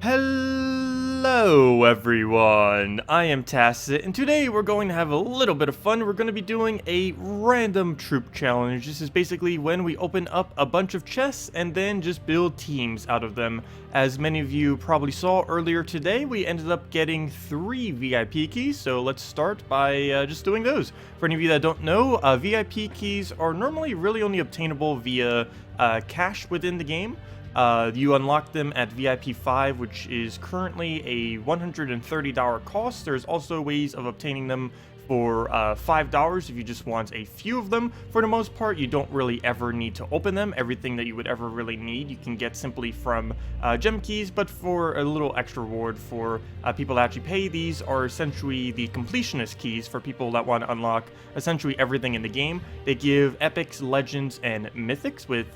Hello everyone, I am Tacet, and today we're going to have a little bit of fun. We're going to be doing a random troop challenge. This is basically when we open up a bunch of chests and then just build teams out of them. As many of you probably saw earlier today, we ended up getting 3 VIP keys, so let's start by just doing those. For any of you that don't know, VIP keys are normally really only obtainable via cash within the game. You unlock them at VIP 5, which is currently a $130 cost. There's also ways of obtaining them for $5 if you just want a few of them. For the most part, you don't really ever need to open them. Everything that you would ever really need, you can get simply from gem keys, but for a little extra reward for people that actually pay, these are essentially the completionist keys for people that want to unlock essentially everything in the game. They give epics, legends, and mythics, with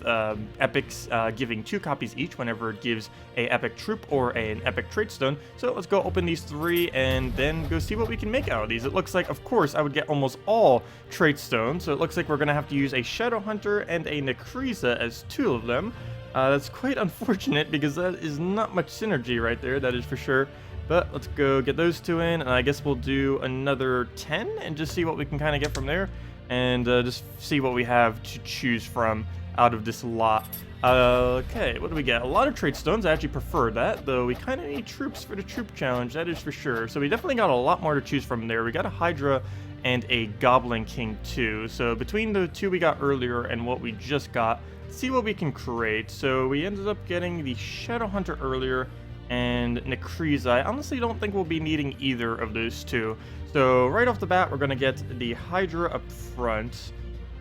epics giving 2 copies each whenever it gives a epic troop or an epic trait stone. So let's go open these 3 and then go see what we can make out of these. It looks like, of course, I would get almost all trait stones, so it looks like we're going to have to use a Shadow Hunter and a Necreza as 2 of them. That's quite unfortunate because that is not much synergy right there, that is for sure. But let's go get those 2 in, and I guess we'll do another 10 and just see what we can kind of get from there, and just see what we have to choose from out of this lot. Okay, what do we get? A lot of trait stones. I actually prefer that, though we kind of need troops for the troop challenge, that is for sure. So we definitely got a lot more to choose from there. We got a Hydra and a Goblin King too. So between the 2 we got earlier and what we just got, let's see what we can create. So we ended up getting the Shadow Hunter earlier and Necreza. I honestly don't think we'll be needing either of those 2. So right off the bat, we're going to get the Hydra up front.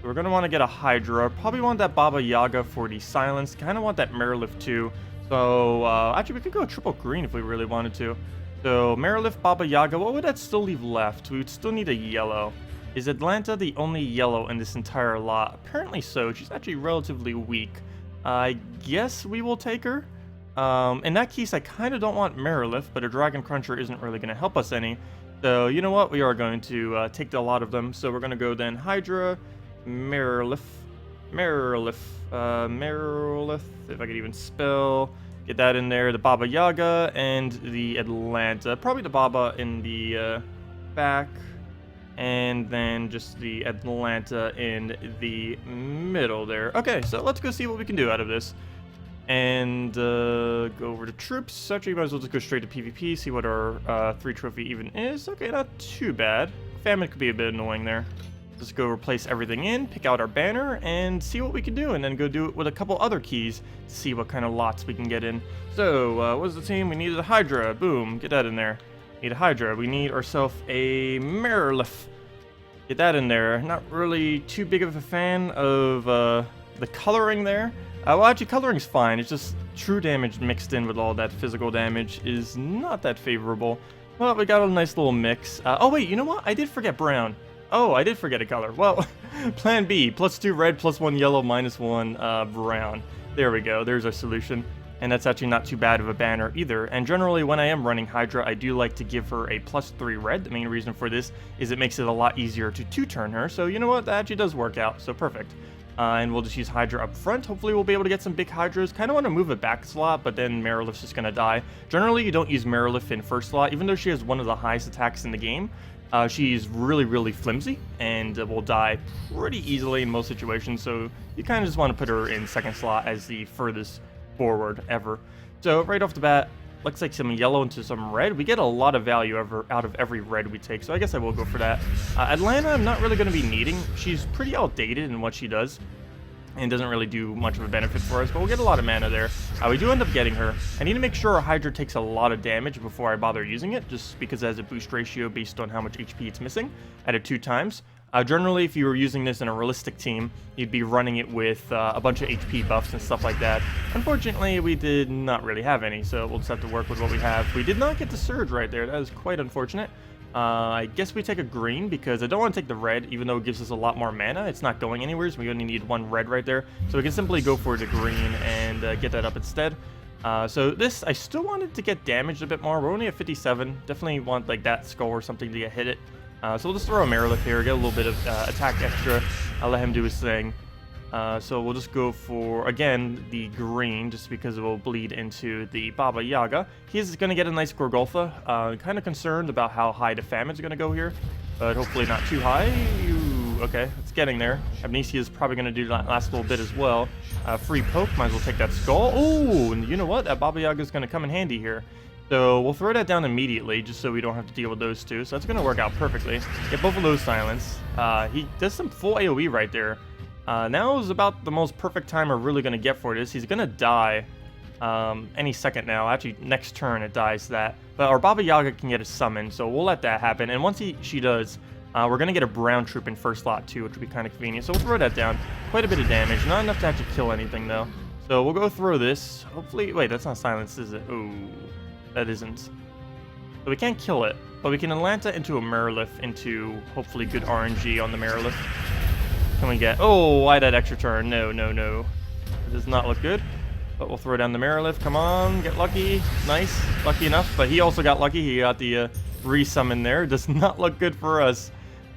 We're going to want to get a Hydra. Probably want that Baba Yaga for the silence. Kind of want that Marilith too. So actually we could go triple green if we really wanted to. So Marilith, Baba Yaga, what would that still leave left? We would still need a yellow. Is Atlanta the only yellow in this entire lot? Apparently so. She's actually relatively weak. I guess we will take her. In that case, I kind of don't want Marilith, but a Dragon Cruncher isn't really going to help us any. So you know what? We are going to take a lot of them. So we're going to go then Hydra, Marilith, if I could even spell, get that in there, the Baba Yaga, and the Atlanta, probably the Baba in the back, and then just the Atlanta in the middle there. Okay, so let's go see what we can do out of this, and go over to troops. Actually, might as well just go straight to PvP, see what our 3 trophy even is. Okay, not too bad. Famine could be a bit annoying there. Just go replace everything in, pick out our banner, and see what we can do, and then go do it with a couple other keys to see what kind of lots we can get in. So, what's the team? We needed a Hydra. Boom, get that in there. Need a Hydra. We need ourselves a Marilith. Get that in there. Not really too big of a fan of the coloring there. Well, actually, coloring's fine. It's just true damage mixed in with all that physical damage is not that favorable. Well, we got a nice little mix. Oh, wait, you know what? I did forget brown. Oh, I did forget a color. Well, plan B, +2 red, +1 yellow, -1 brown. There we go, there's our solution. And that's actually not too bad of a banner either. And generally, when I am running Hydra, I do like to give her a +3 red. The main reason for this is it makes it a lot easier to 2-turn her. So you know what, that actually does work out, so perfect. And we'll just use Hydra up front. Hopefully we'll be able to get some big Hydras. Kind of want to move it back a slot, but then Marilith's just going to die. Generally, you don't use Marilith in first slot, even though she has one of the highest attacks in the game. She's really flimsy and will die pretty easily in most situations, so you kind of just want to put her in second slot as the furthest forward ever. So right off the bat, looks like some yellow into some red. We get a lot of value out of every red we take, so I guess I will go for that. Atlanta, I'm not really going to be needing. She's pretty outdated in what she does and doesn't really do much of a benefit for us, but we'll get a lot of mana there. We do end up getting her. I need to make sure our Hydra takes a lot of damage before I bother using it, just because it has a boost ratio based on how much HP it's missing at it 2 times. Generally, if you were using this in a realistic team, you'd be running it with a bunch of HP buffs and stuff like that. Unfortunately, we did not really have any, so we'll just have to work with what we have. We did not get the Surge right there. That is quite unfortunate. I guess we take a green because I don't want to take the red, even though it gives us a lot more mana. It's not going anywhere, so we only need 1 red right there. So we can simply go for the green and get that up instead. So this, I still wanted to get damaged a bit more. We're only at 57. Definitely want like that skull or something to get hit it. So we'll just throw a Marilith here, get a little bit of attack extra. I'll let him do his thing. So we'll just go for, again, the green, just because it will bleed into the Baba Yaga. He's going to get a nice Gorgolfa. Kind of concerned about how high the Famine's going to go here, but hopefully not too high. Okay, it's getting there. Amnesia is probably going to do that last little bit as well. Free poke, might as well take that skull. Oh, and you know what? That Baba Yaga is going to come in handy here. So we'll throw that down immediately, just so we don't have to deal with those two. So that's going to work out perfectly. Get both of those silenced. He does some full AoE right there. Now is about the most perfect time we're really going to get for this. He's going to die any second now. Actually, next turn it dies that. But our Baba Yaga can get a summon, so we'll let that happen. And once she does, we're going to get a brown troop in first slot too, which will be kind of convenient. So we'll throw that down. Quite a bit of damage. Not enough to actually kill anything, though. So we'll go through this. Hopefully... Wait, that's not silenced, is it? Ooh, that isn't. So we can't kill it, but we can Atlanta into a Marilith into hopefully good RNG on the Marilith. Can we get... Oh, why that extra turn? No, no, no. It does not look good. But we'll throw down the Marilith. Come on, get lucky. Nice. Lucky enough. But he also got lucky. He got the resummon there. Does not look good for us.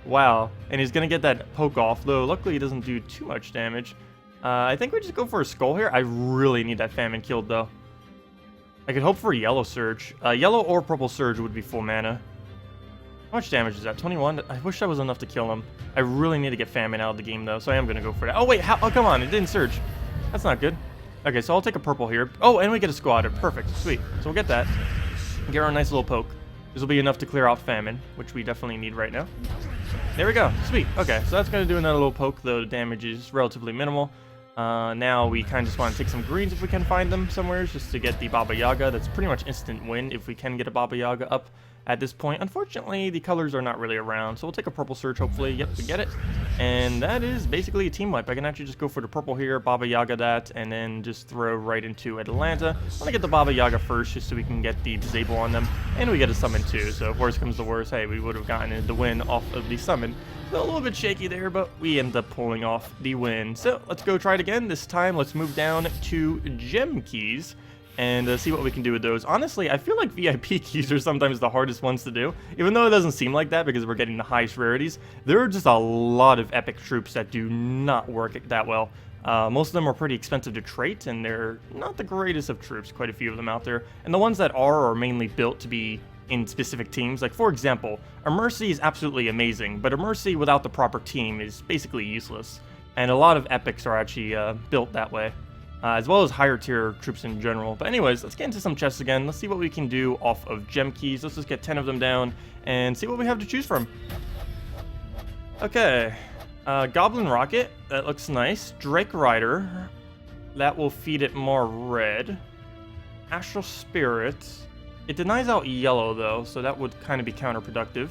Wow. And he's going to get that poke off, though luckily he doesn't do too much damage. I think we just go for a skull here. I really need that Famine killed, though. I could hope for a yellow surge. Yellow or purple surge would be full mana. How much damage is that? 21? I wish that was enough to kill him. I really need to get Famine out of the game, though, so I am going to go for that. Oh, wait. Oh, come on. It didn't surge. That's not good. Okay, so I'll take a purple here. Oh, and we get a squatter. Perfect. Sweet. So we'll get that. Get our nice little poke. This will be enough to clear out Famine, which we definitely need right now. There we go. Sweet. Okay, so that's going to do another little poke, though the damage is relatively minimal. Now we kind of just want to take some greens if we can find them somewhere, just to get the Baba Yaga. That's pretty much instant win if we can get a Baba Yaga up at this point. Unfortunately, the colors are not really around, so we'll take a purple surge, hopefully. Yep, we get it. And that is basically a team wipe. I can actually just go for the purple here, Baba Yaga that, and then just throw right into Atlanta. I want to get the Baba Yaga first, just so we can get the disable on them, and we get a summon too. So if worst comes to worst, hey, we would have gotten the win off of the summon. So a little bit shaky there, but we end up pulling off the win. So let's go try it again. This time, let's move down to gem keys and see what we can do with those. Honestly, I feel like VIP keys are sometimes the hardest ones to do, even though it doesn't seem like that because we're getting the highest rarities. There are just a lot of epic troops that do not work that well. Most of them are pretty expensive to trait, and they're not the greatest of troops, quite a few of them out there. And the ones that are mainly built to be in specific teams. Like, for example, a Mercy is absolutely amazing, but a Mercy without the proper team is basically useless. And a lot of epics are actually built that way. As well as higher tier troops in general. But anyways, let's get into some chests again. Let's see what we can do off of gem keys. Let's just get 10 of them down and see what we have to choose from. Okay. Goblin Rocket. That looks nice. Drake Rider. That will feed it more red. Astral Spirit. It denies out yellow, though, so that would kind of be counterproductive.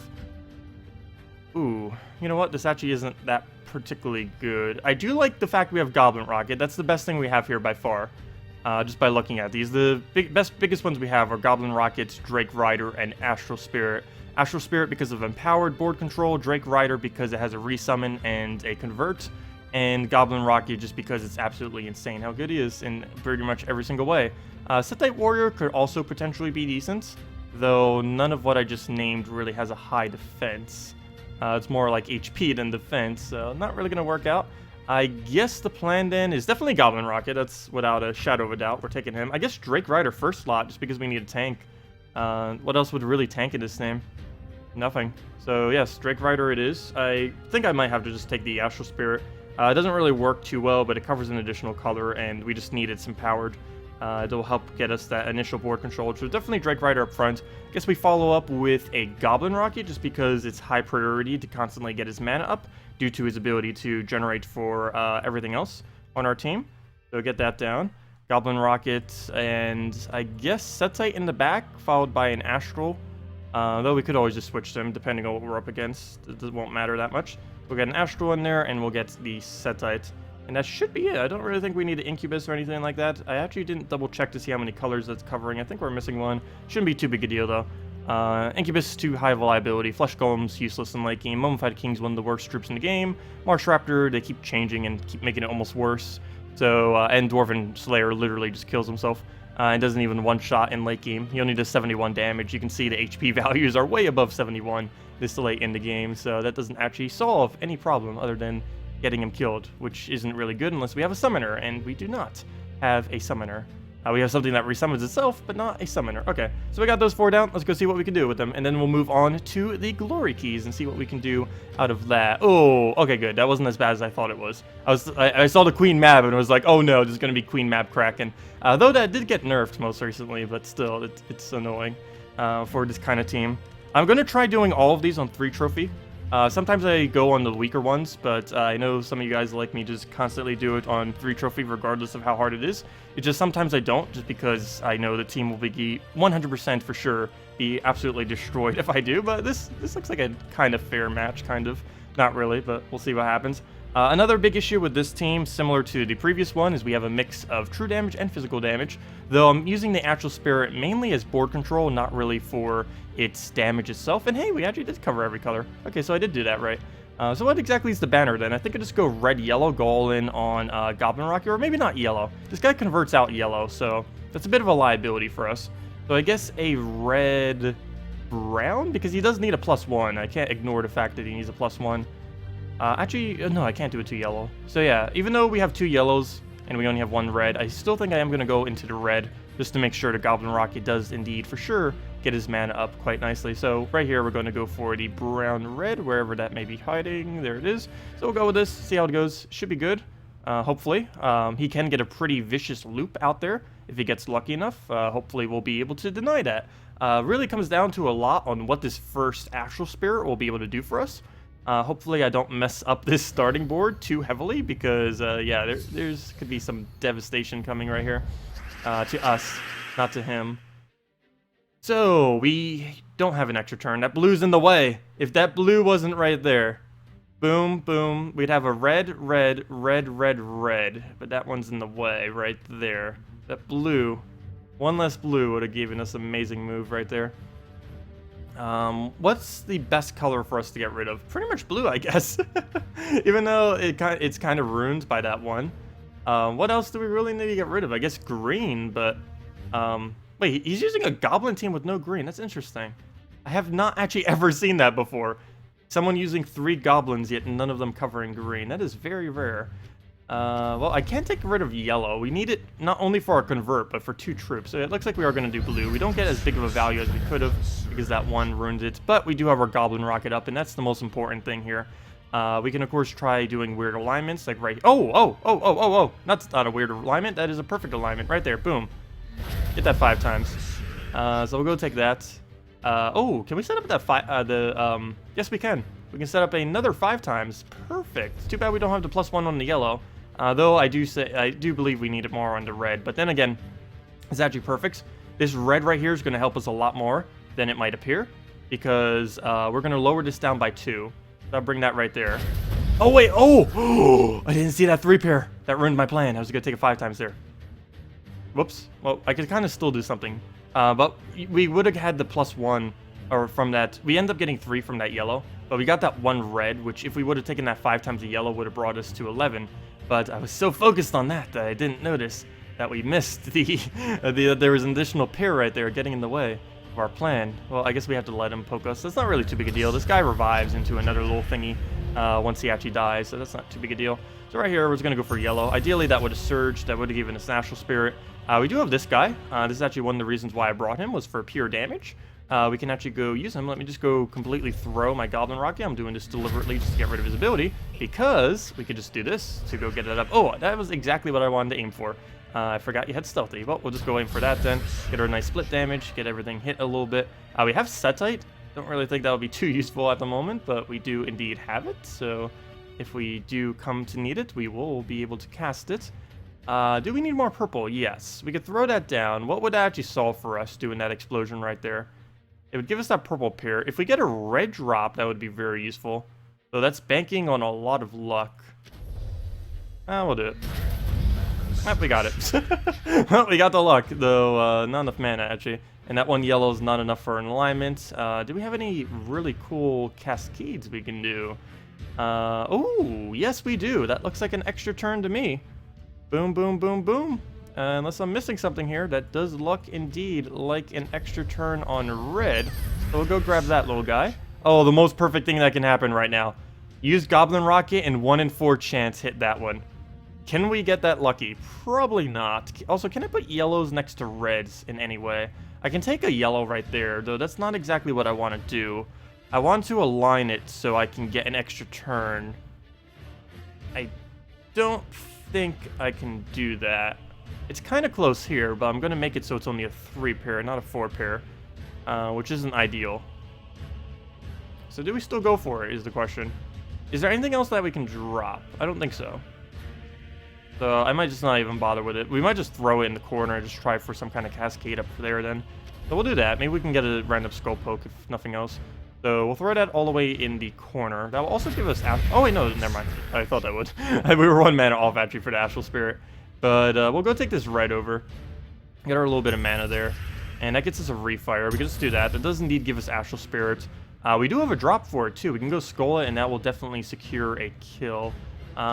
Ooh, you know what? This actually isn't that particularly good. I do like the fact we have Goblin Rocket. That's the best thing we have here by far, just by looking at these. The biggest ones we have are Goblin Rockets, Drake Rider, and Astral Spirit. Astral Spirit because of empowered board control, Drake Rider because it has a resummon and a convert, and Goblin Rocket just because it's absolutely insane how good he is in pretty much every single way. Setite Warrior could also potentially be decent, though none of what I just named really has a high defense. It's more like HP than defense, so not really going to work out. I guess the plan then is definitely Goblin Rocket. That's without a shadow of a doubt. We're taking him. I guess Drake Rider first slot, just because we need a tank. What else would really tank in this name? Nothing. So yes, Drake Rider it is. I think I might have to just take the Astral Spirit. It doesn't really work too well, but it covers an additional color, and we just need it empowered. It'll help get us that initial board control, so definitely Drake Rider up front. Guess we follow up with a Goblin Rocket, just because it's high priority to constantly get his mana up, due to his ability to generate for everything else on our team. So get that down. Goblin Rocket, and I guess Setite in the back, followed by an Astral. Though we could always just switch them, depending on what we're up against. It won't matter that much. We'll get an Astral in there, and we'll get the Setite. And that should be it. I don't really think we need an Incubus or anything like that. I actually didn't double check to see how many colors that's covering. I think we're missing one. Shouldn't be too big a deal, though. Incubus is too high of a liability. Flesh Golem's useless in late game. Mummified King's one of the worst troops in the game. Marsh Raptor, they keep changing and keep making it almost worse. So, and Dwarven Slayer literally just kills himself. And doesn't even one-shot in late game. He only does 71 damage. You can see the HP values are way above 71 this late in the game. So that doesn't actually solve any problem other than getting him killed, which isn't really good unless we have a summoner, and we do not have a summoner. We have something that resummons itself, but not a summoner. Okay, so we got those 4 down. Let's go see what we can do with them, and then we'll move on to the glory keys and see what we can do out of that. Oh, okay, good. That wasn't as bad as I thought it was. I saw the Queen Mab and was like, oh no, there's gonna be Queen Mab Kraken. Though that did get nerfed most recently, but still, it's annoying for this kind of team. I'm gonna try doing all of these on 3 trophy. Sometimes I go on the weaker ones, but I know some of you guys like me just constantly do it on 3 trophy regardless of how hard it is. It's just sometimes I don't, just because I know the team will be 100% for sure be absolutely destroyed if I do, but this looks like a kind of fair match, kind of. Not really, but we'll see what happens. Another big issue with this team, similar to the previous one, is we have a mix of true damage and physical damage, though I'm using the Actual Spirit mainly as board control, not really for its damage itself. And hey, we actually did cover every color. Okay, so I did do that right. So what exactly is the banner then? I think I just go red, yellow, go all in on Goblin Rocky, or maybe not yellow. This guy converts out yellow, so that's a bit of a liability for us. So I guess a red, brown, because he does need a +1. I can't ignore the fact that he needs a +1. Actually, no, I can't do it to yellow. So yeah, even though we have 2 yellows and we only have 1 red, I still think I am going to go into the red just to make sure the Goblin Rocky does indeed for sure get his mana up quite nicely. So right here, we're going to go for the brown-red, wherever that may be hiding. There it is. So we'll go with this, see how it goes. Should be good, hopefully. He can get a pretty vicious loop out there if he gets lucky enough. Hopefully we'll be able to deny that. Really comes down to a lot on what this first Actual Spirit will be able to do for us. Hopefully I don't mess up this starting board too heavily, because yeah, there's could be some devastation coming right here to us, not to him. So we don't have an extra turn. That blue's in the way. If that blue wasn't right there, boom, boom, we'd have a red, red, red, red, red. But that one's in the way right there. That blue, one less blue would have given us an amazing move right there. What's the best color for us to get rid of? Pretty much blue, I guess. Even though it's kind of ruined by that one. What else do we really need to get rid of? I guess green, but wait, he's using a goblin team with no green. That's interesting. I have not actually ever seen that before. Someone using 3 goblins, yet none of them covering green. That is very rare. Well, I can't take rid of yellow. We need it not only for our convert, but for 2 troops. So it looks like we are going to do blue. We don't get as big of a value as we could have, because that one ruined it. But we do have our goblin rocket up, and that's the most important thing here. We can, of course, try doing weird alignments, like right... Oh! That's not a weird alignment. That is a perfect alignment. Right there. Boom. Get that 5 times. So we'll go take that. Oh, can we set up that yes, we can. We can set up another 5 times. Perfect. Too bad we don't have the +1 on the yellow. Though I do believe we need it more on the red. But then again, it's actually perfect. This red right here is going to help us a lot more than it might appear, because we're going to lower this down by 2. So I'll bring that right there. Oh, wait. Oh! I didn't see that 3 pair. That ruined my plan. I was going to take it 5 times there. Whoops. Well, I could kind of still do something. But we would have had the +1, or from that. We end up getting 3 from that yellow. But we got that 1 red, which if we would have taken that 5 times the yellow would have brought us to 11. But I was so focused on that I didn't notice that we missed there was an additional pair right there getting in the way of our plan. Well, I guess we have to let him poke us. That's not really too big a deal. This guy revives into another little thingy once he actually dies, so that's not too big a deal. So right here, we're just going to go for yellow. Ideally, that would have surged. That would have given us Natural Spirit. We do have this guy. This is actually one of the reasons why I brought him, was for pure damage. We can actually go use him. Let me just go completely throw my Goblin Rocky. I'm doing this deliberately just to get rid of his ability, because we could just do this to go get it up. Oh, that was exactly what I wanted to aim for. I forgot you had Stealthy. Well, we'll just go aim for that then. Get our nice split damage, get everything hit a little bit. We have Setite. Don't really think that would be too useful at the moment, but we do indeed have it. So if we do come to need it, we will be able to cast it. Do we need more purple? Yes. We could throw that down. What would that actually solve for us doing that explosion right there? It would give us that purple pair. If we get a red drop, that would be very useful. So that's banking on a lot of luck. We'll do it. We got it. Well, we got the luck, though not enough mana, actually. And that one yellow is not enough for an alignment. Do we have any really cool cascades we can do? Oh, yes we do. That looks like an extra turn to me. Boom, boom, boom, boom. Unless I'm missing something here, that does look indeed like an extra turn on red. So we'll go grab that little guy. Oh, the most perfect thing that can happen right now. Use Goblin Rocket and 1 in 4 chance hit that one. Can we get that lucky? Probably not. Also, can I put yellows next to reds in any way? I can take a yellow right there, though that's not exactly what I want to do. I want to align it so I can get an extra turn. I don't think I can do that. It's kind of close here, but I'm going to make it so it's only a 3 pair, not a 4 pair, which isn't ideal. So do we still go for it, is the question. Is there anything else that we can drop? I don't think so. So I might just not even bother with it. We might just throw it in the corner and just try for some kind of cascade up there then. So we'll do that. Maybe we can get a random skull poke if nothing else. So we'll throw that all the way in the corner. That will also give us... Oh, wait, no, never mind. I thought that would. We were 1 mana off, actually, for the Astral Spirit. But we'll go take this right over. Get our little bit of mana there. And that gets us a refire. We can just do that. That does indeed give us Astral Spirit. We do have a drop for it, too. We can go Skull it, and that will definitely secure a kill.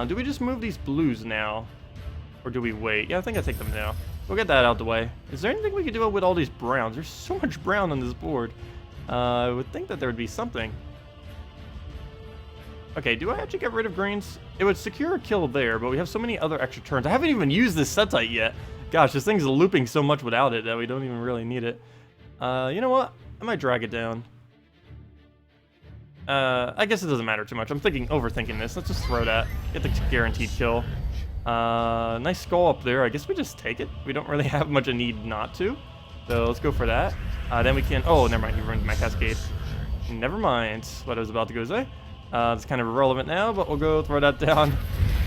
Do we just move these blues now? Or do we wait? Yeah, I think I take them now. We'll get that out the way. Is there anything we can do with all these browns? There's so much brown on this board. I would think that there would be something. Okay, do I actually get rid of greens? It would secure a kill there, but we have so many other extra turns. I haven't even used this Tacet yet. Gosh, this thing's looping so much without it that we don't even really need it. You know what? I might drag it down. I guess it doesn't matter too much. I'm overthinking this. Let's just throw that. Get the guaranteed kill. Nice skull up there. I guess we just take it. We don't really have much of a need not to. So let's go for that. Then we can... Oh, never mind. He ruined my cascade. Never mind what I was about to go say. It's kind of irrelevant now, but we'll go throw that down.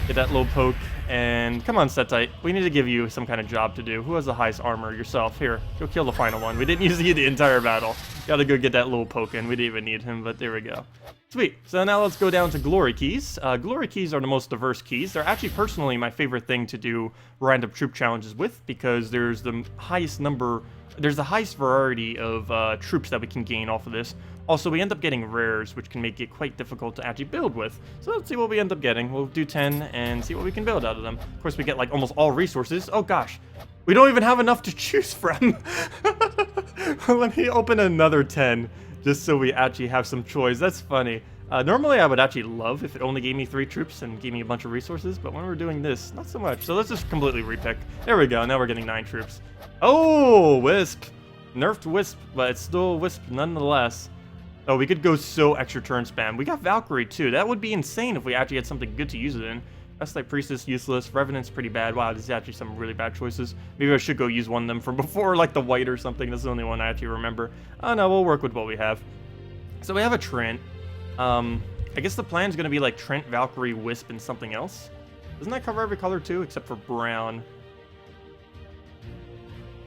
Get that little poke. And come on, Tacet. We need to give you some kind of job to do. Who has the highest armor? Yourself. Here, go kill the final one. We didn't use you the entire battle. Gotta go get that little poke in. We didn't even need him, but there we go. Sweet. So now let's go down to Glory Keys. Glory Keys are the most diverse keys. They're actually personally my favorite thing to do random troop challenges with because there's the highest variety of troops that we can gain off of this. Also, we end up getting rares, which can make it quite difficult to actually build with. So let's see what we end up getting. We'll do 10 and see what we can build out of them. Of course, we get like almost all resources. Oh gosh, we don't even have enough to choose from. Let me open another 10 just so we actually have some choice. That's funny. Normally, I would actually love if it only gave me 3 troops and gave me a bunch of resources, but when we're doing this, not so much. So let's just completely repick. There we go. Now we're getting 9 troops. Oh, Wisp. Nerfed Wisp, but it's still Wisp nonetheless. Oh, we could go so extra turn spam. We got Valkyrie, too. That would be insane if we actually had something good to use it in. That's like Priestess, useless. Revenant's pretty bad. Wow, this is actually some really bad choices. Maybe I should go use one of them from before, like the white or something. That's the only one I actually remember. Oh, no, we'll work with what we have. So we have a Treant. I guess the plan's going to be like Treant, Valkyrie, Wisp, and something else. Doesn't that cover every color, too? Except for brown.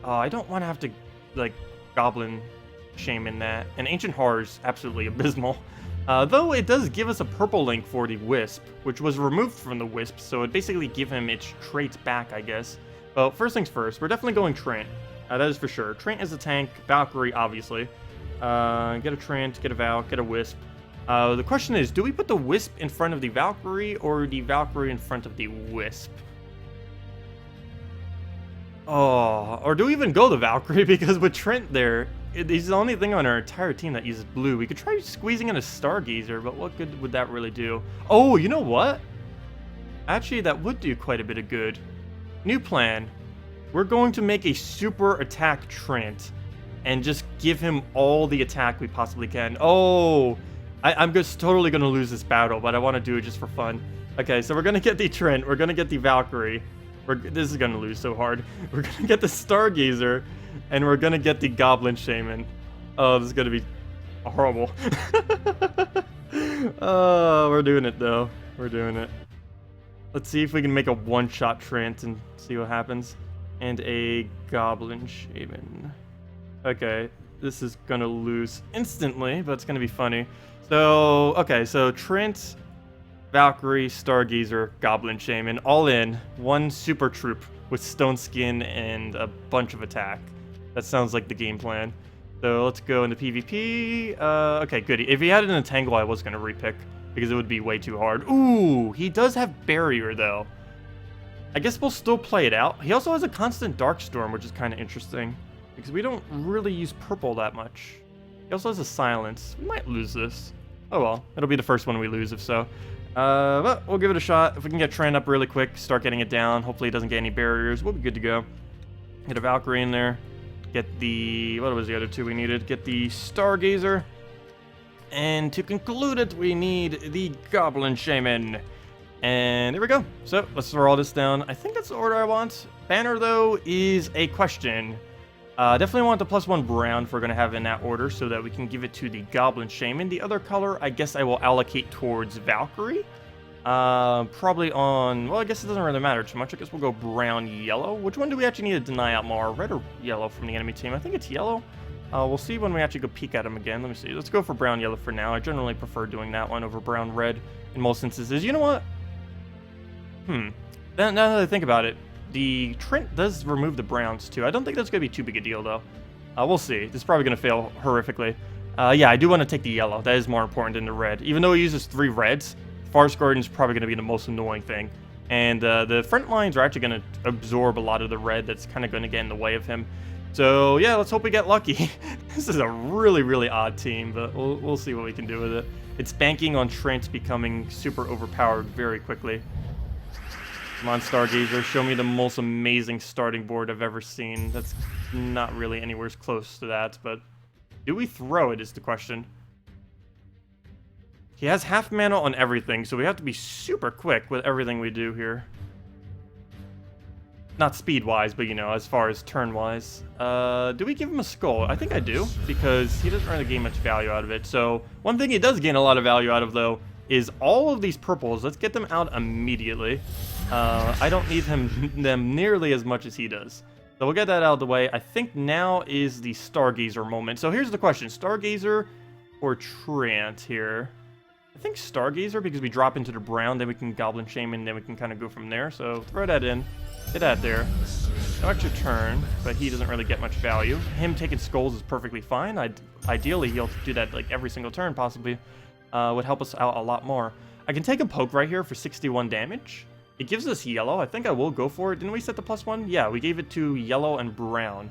Oh, I don't want to have to, like, Goblin Shaman that. And Ancient Horror is absolutely abysmal. Though it does give us a purple link for the Wisp, which was removed from the Wisp, so it basically give him its traits back, I guess. Well, first things first, we're definitely going Treant. That is for sure. Treant is a tank, Valkyrie, obviously. Get a Treant, get a Val, get a Wisp. The question is, do we put the Wisp in front of the Valkyrie, or the Valkyrie in front of the Wisp? Oh, or do we even go the Valkyrie? Because with Treant there, he's the only thing on our entire team that uses blue. We could try squeezing in a Stargazer, but what good would that really do? Oh, you know what? Actually, that would do quite a bit of good. New plan. We're going to make a super attack Treant and just give him all the attack we possibly can. Oh, I'm just totally going to lose this battle, but I want to do it just for fun. Okay, so we're going to get the Treant. We're going to get the Valkyrie. This is going to lose so hard. We're going to get the Stargazer, and we're going to get the Goblin Shaman. Oh, this is going to be horrible. Oh, we're doing it, though. We're doing it. Let's see if we can make a one-shot Treant and see what happens. And a Goblin Shaman. Okay, this is going to lose instantly, but it's going to be funny. So, okay, so Treant, Valkyrie, Stargazer, Goblin Shaman, all in one super troop with stone skin and a bunch of attack. That sounds like the game plan. So let's go into PvP. Okay, good. If he had an Entangle, I was going to repick because it would be way too hard. Ooh, he does have Barrier, though. I guess we'll still play it out. He also has a constant Darkstorm, which is kind of interesting because we don't really use purple that much. He also has a Silence. We might lose this. Oh well, it'll be the first one we lose if so. But we'll give it a shot. If we can get Treant up really quick, start getting it down. Hopefully it doesn't get any barriers. We'll be good to go. Get a Valkyrie in there. Get the... what was the other two we needed? Get the Stargazer. And to conclude it, we need the Goblin Shaman. And there we go. So, let's throw all this down. I think that's the order I want. Banner, though, is a question. Definitely want the +1 brown if we're going to have in that order so that we can give it to the Goblin Shaman. The other color, I guess I will allocate towards Valkyrie. Probably on... well, I guess it doesn't really matter too much. I guess we'll go brown-yellow. Which one do we actually need to deny out more? Red or yellow from the enemy team? I think it's yellow. We'll see when we actually go peek at him again. Let me see. Let's go for brown-yellow for now. I generally prefer doing that one over brown-red in most instances. You know what? Now that I think about it, the Treant does remove the browns too. I don't think that's going to be too big a deal though. We'll see. This is probably going to fail horrifically. Yeah, I do want to take the yellow. That is more important than the red. Even though he uses 3 reds, Forest Garden is probably going to be the most annoying thing. And the front lines are actually going to absorb a lot of the red that's kind of going to get in the way of him. So yeah, let's hope we get lucky. This is a really, really odd team, but we'll see what we can do with it. It's banking on Treant becoming super overpowered very quickly. Come on, Stargazer, show me the most amazing starting board I've ever seen. That's not really anywhere close to that, but do we throw it is the question. He has half mana on everything, so we have to be super quick with everything we do here. Not speed-wise, but, you know, as far as turn-wise. Do we give him a skull? I think I do, because he doesn't really gain much value out of it. So, one thing he does gain a lot of value out of, though, is all of these purples. Let's get them out immediately. I don't need them nearly as much as he does. So we'll get that out of the way. I think now is the Stargazer moment. So here's the question. Stargazer or Treant here? I think Stargazer because we drop into the brown, then we can Goblin Shaman, then we can kind of go from there. So throw that in. Get that there. No extra turn, but he doesn't really get much value. Him taking skulls is perfectly fine. Ideally, he'll do that like every single turn possibly. Would help us out a lot more. I can take a poke right here for 61 damage. It gives us yellow. I think I will go for it. Didn't we set the +1? Yeah, we gave it to yellow and brown.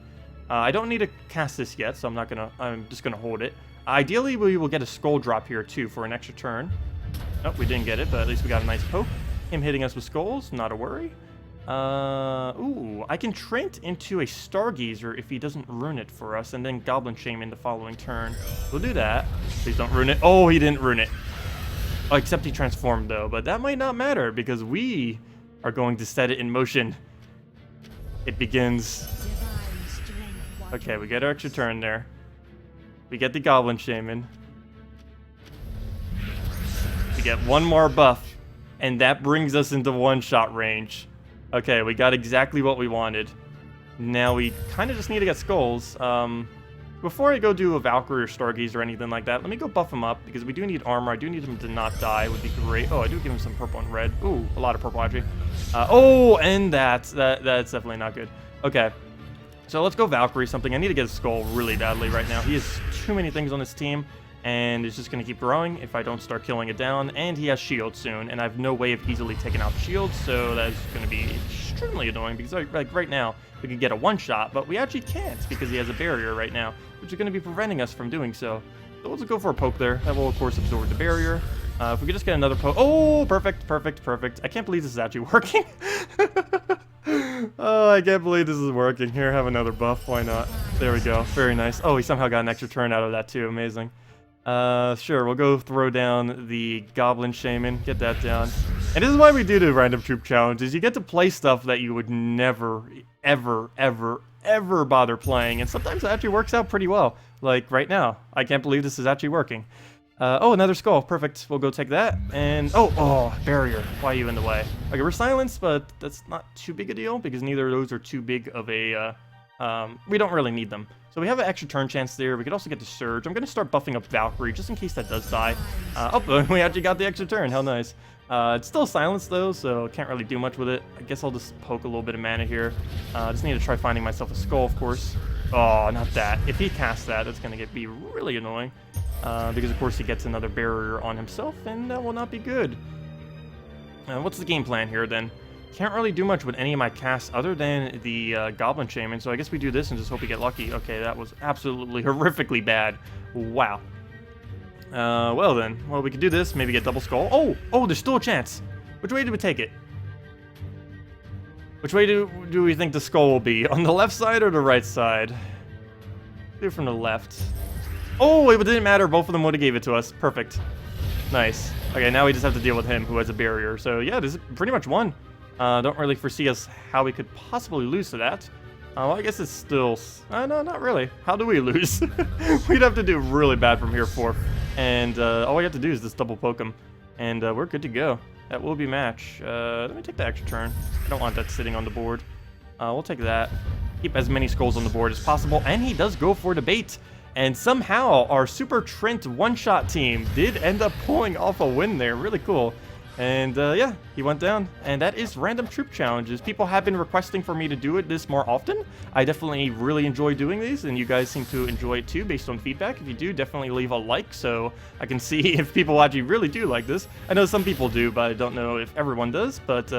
I don't need to cast this yet, so I'm just gonna hold it. Ideally, we will get a skull drop here too for an extra turn. Nope, we didn't get it, but at least we got a nice poke. Him hitting us with skulls, not a worry. Ooh, I can Treant into a Stargazer if he doesn't ruin it for us, and then Goblin Shaman the following turn. We'll do that. Please don't ruin it. Oh, he didn't ruin it. Oh, except he transformed though, but that might not matter because we are going to set it in motion. It begins. Okay, we get our extra turn there. We get the Goblin Shaman. We get one more buff, and that brings us into one-shot range. Okay, we got exactly what we wanted. Now we kind of just need to get skulls. Before I go do a Valkyrie or Stargaze or anything like that, let me go buff him up, because we do need armor. I do need him to not die. It would be great. Oh, I do give him some purple and red. Ooh, a lot of purple, actually. Oh, and that's definitely not good. Okay, so let's go Valkyrie something. I need to get a skull really badly right now. He has too many things on his team, and it's just going to keep growing if I don't start killing it down. And he has shield soon, and I have no way of easily taking out shields, so that's going to be extremely annoying, because like right now, we could get a one-shot, but we actually can't because he has a barrier right now, which is going to be preventing us from doing so. So let's go for a poke there. That will, of course, absorb the barrier. If we could just get another poke. Oh, perfect, perfect, perfect. I can't believe this is actually working. Oh, I can't believe this is working. Here, have another buff. Why not? There we go. Very nice. Oh, he somehow got an extra turn out of that, too. Amazing. Sure, we'll go throw down the Goblin Shaman. Get that down. And this is why we do the random troop challenges. You get to play stuff that you would never, ever, ever, ever bother playing. And sometimes it actually works out pretty well. Like right now. I can't believe this is actually working. Oh, another skull. Perfect. We'll go take that. And, oh, barrier. Why are you in the way? Okay, we're silenced, but that's not too big a deal because neither of those are too big of a, we don't really need them. So we have an extra turn chance there. We could also get the Surge. I'm going to start buffing up Valkyrie just in case that does die. Oh, we actually got the extra turn. How nice. It's still silenced though, so can't really do much with it. I guess I'll just poke a little bit of mana here. Just need to try finding myself a skull, of course. Oh, not that. If he casts that, that's going to be really annoying. Because, of course, he gets another barrier on himself, and that will not be good. What's the game plan here, then? Can't really do much with any of my casts other than the Goblin Shaman, so I guess we do this and just hope we get lucky. Okay, that was absolutely horrifically bad. Wow. Well then. Well, we could do this. Maybe get double skull. Oh! Oh, there's still a chance. Which way do we take it? Which way do we think the skull will be? On the left side or the right side? Do it from the left. Oh, it didn't matter. Both of them would have gave it to us. Perfect. Nice. Okay, now we just have to deal with him who has a barrier. So yeah, this is pretty much won. Don't really foresee us how we could possibly lose to that. Well, I guess it's still... no, not really. How do we lose? We'd have to do really bad from here forth. And all we have to do is just double poke him. And we're good to go. That will be match. Let me take the extra turn. I don't want that sitting on the board. We'll take that. Keep as many skulls on the board as possible. And he does go for the bait. And somehow our Super Treant one-shot team did end up pulling off a win there. Really cool. And yeah, he went down. And that is Random Troop Challenges. People have been requesting for me to do this more often. I definitely really enjoy doing these, and you guys seem to enjoy it too based on feedback. If you do, definitely leave a like so I can see if people actually really do like this. I know some people do, but I don't know if everyone does. But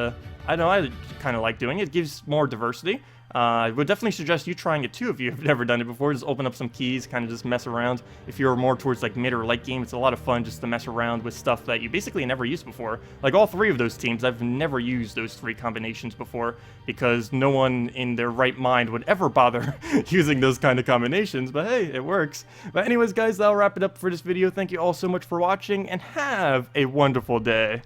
I know I kind of like doing it. It gives more diversity. I would definitely suggest you trying it too if you've never done it before. Just open up some keys, kind of just mess around. If you're more towards like mid or late game, it's a lot of fun just to mess around with stuff that you basically never used before. Like all three of those teams, I've never used those three combinations before because no one in their right mind would ever bother using those kind of combinations. But hey, it works. But anyways, guys, that'll wrap it up for this video. Thank you all so much for watching and have a wonderful day.